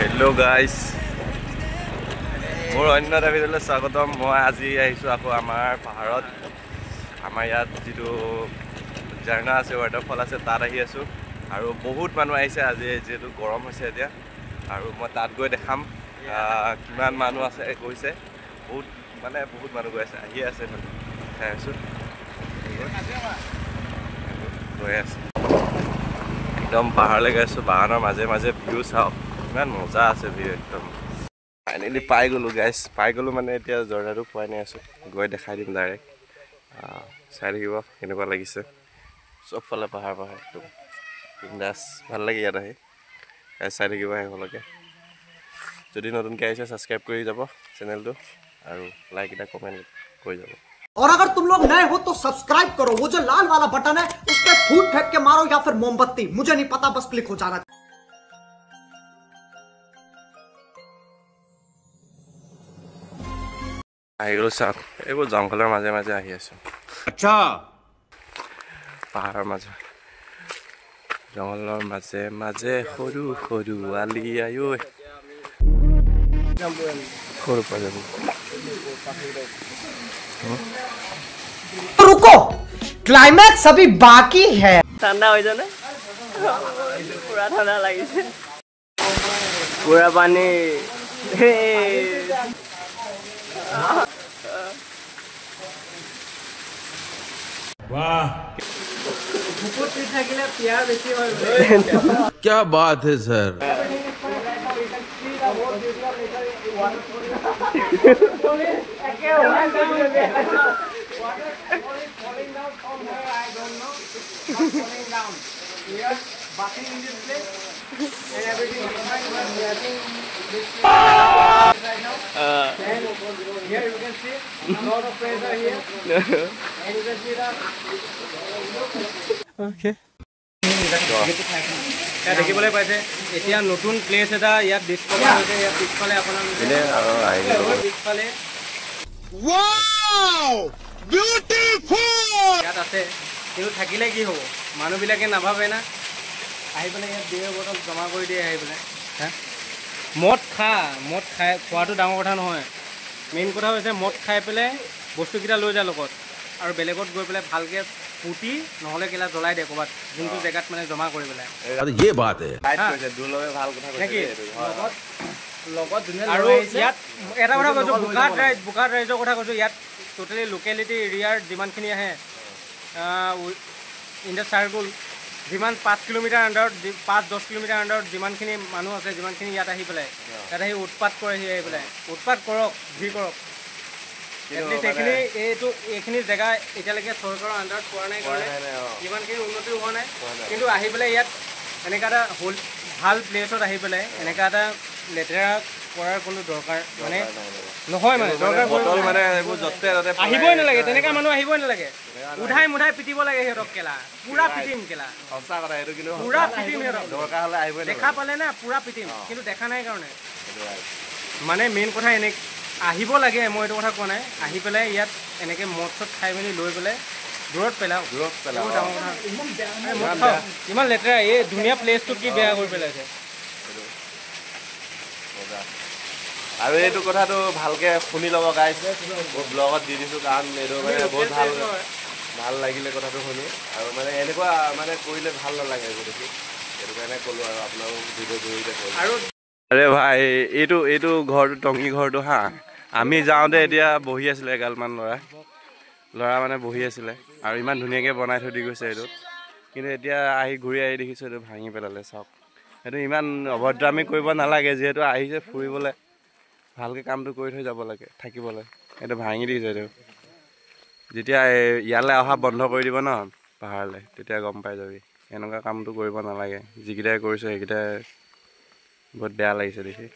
Hello guys मोर अन्य এটা ভিডিঅ'লৈ স্বাগতম মই আজি আহিছো আকৌ আমাৰ পাহাৰত আমাৰ ইয়াত যেটো ঝৰ্ণা আছে ওয়াটাৰফল আছে তাত আহি আছো আৰু বহুত মানুহ আহিছে আজি যেটো গৰম হৈছে এতিয়া আৰু মই তাত গৈ দেখাম কিমান মানুহ আছে কৈছে বহুত মানুহ গৈ আছে আহি আছে মানে চাই আছো গৈ আছে একদম পাহাৰলৈ গৈ আছো বাগানৰ মাজে মাজে ভিউ চাও ইমান মজা আছে ভিউ একদম ফাইনালি পাই গলো গাইস পাই গলো মানে এতিয়া জৰ্ণাটো পোৱাই নাই আছো গৈ দেখাই দিম ডাইৰেক্ট চাই থাকিব কেনেকুৱা লাগিছে সব ফালে পাহাৰ একদম বিন্দাস ভাল লাগে ইয়াত আহি চাই থাকিব আহিবলৈকে যদি নতুনকৈ আহিছে সাবস্ক্ৰাইব কৰি যাব চেনেলটো আৰু লাইক এটা কমেন্ট কৰি যাব और अगर तुम लोग नए हो तो सब्सक्राइब करो वो जो लाल वाला बटन है उस पर फूट फेंक के मारो या फिर मोमबत्ती मुझे नहीं पता बस क्लिक हो जाना আহিলো সাত এইবোৰ জংঘলৰ মাজে মাজে আহি আছো আচ্ছা পাহাৰৰ মাজে জংঘলৰ মাজে মাজে সৰু সৰু আলি আয়ো সৰু পাজে रुको क्लाइमैक्स अभी बाकी है ठंडा हो जाने पूरा ठंडा लगी पूरा पानी वाह क्या बात है sir Here you can see a lot of pressure here, and you can see that. Okay. क्या देखिए बोले पैसे इतना नतून प्लेस है था यार डिस्कवर होते हैं यार पिछले अपना इन्हें आएंगे पिछले वाओ ब्यूटीफुल याद आते কিন্তু থাকিলে কি হ'ব মানুহবিলাকে নাভাবে না আহি পেলাই ইয়াত বিয়েৰ বটল জমা কৰি দিয়ে আহি পেলাই মদ খাই খোৱাটো ডাঙৰ কথা নহয় মেইন কথা হৈছে মদ খাই পেলাই বস্তুকেইটা লৈ যায় লগত আৰু বেলেগত গৈ পেলাই ভালকে পুতি নহলে কেলা জ্বলাই দিয়ে ক'বাত যোনটো জেগাত মানে জমা কৰি পেলাই ये बात है দুলবে ভাল কথা কৈছে লগত আৰু ইয়াত এটা কথা কৈছো বুকাত ৰাইজৰ কথা কৈছো ইয়াত টোটালি লোকেলিটি এৰিয়াৰ যিমানখিনি আহে ইন দ্য চাৰ্কুল যিমান 5 কিলোমিটাৰ আণ্ডাৰত 5-10 কিলোমিটাৰ আণ্ডাৰত যিমানখিনি মানুহ আছে যিমানখিনি ইয়াত আহি পেলাই ইয়াত আহি উৎপাত কৰে আহি পেলাই উৎপাত কৰক যি কৰক এটলিষ্ট এইখিনি জেগা এতিয়ালৈকে চৰকাৰৰ আণ্ডাৰত পোৱা নাই কাৰণে যিমানখিনি উন্নতি হোৱা নাই কিন্তু আহি পেলাই ইয়াত এনেকুৱা এটা ভাল প্লেচত আহি পেলাই এনেকুৱা এটা লেতেৰা কৰাৰ কোনো দৰকাৰ মানে নহয় মানে দৰকাৰ বটল মানে এইবোৰ যতে যতে আহিবই নালাগে তেনেকা মানুহ আহিবই নালাগে উঠাই মুঠাই পিটিব লাগে সিহঁতক কেলা পুৰা পিটিম কেলা সঁচা কথা এইটো কিন্তু পুৰা পিটিম সিহঁতক দৰকাৰ হ'লে আহিবই দেখা পালে না পুৰা পিটিম কিন্তু দেখা নাই কাৰণে মানে মেইন কথা এনে আহিব লাগে মই এইটো কথা কোৱা নাই আহি পেলাই ইয়াত এনেকে মদ চদ খাই মেলি লৈ পেলাই দূৰত পেলাও ডাঙৰ কথা ইমান লেতেৰা এই ধুনীয়া প্লেচটো কি বেয়া কৰি পেলাইছে আৰু এইটো কথাটো ভালকে শুনি ল'ব গাইছ ব্লগত দি দিছো কাৰণ এইটো মানে বহুত ভাল লাগিলে কথাটো শুনি আৰু মানে এনেকুৱা মানে কৰিলে ভাল নালাগে দেখি এইটো কাৰণে ক'লো আৰু আপোনালোক ভিডিঅ' জৰিয়তে ক'লো আৰু আৰে ভাই এইটো ঘৰটো টঙি ঘৰটো হা আমি যাওঁতে এতিয়া বহি আছিলে এগালমান ল'ৰা মানে বহি আছিলে আৰু ইমান ধুনীয়াকৈ বনাই থৈ দি গৈছে এইটো কিন্তু এতিয়া ঘূৰি আহি দেখিছোঁ এইটো ভাঙি পেলালে চাওক সেইটো ইমান অভদ্ৰামি কৰিব নালাগে যিহেতু আহিছে ফুৰিবলৈ ভালকৈ কামটো কৰি থৈ যাব লাগে থাকিবলৈ এইটো ভাঙি দিছে এইটো যেতিয়া ইয়ালৈ অহা বন্ধ কৰি দিব ন পাহাৰলৈ তেতিয়া গম পাই যাবি এনেকুৱা কামটো কৰিব নালাগে যিকেইটাই কৰিছে সেইকেইটাই বহুত বেয়া লাগিছে দেখি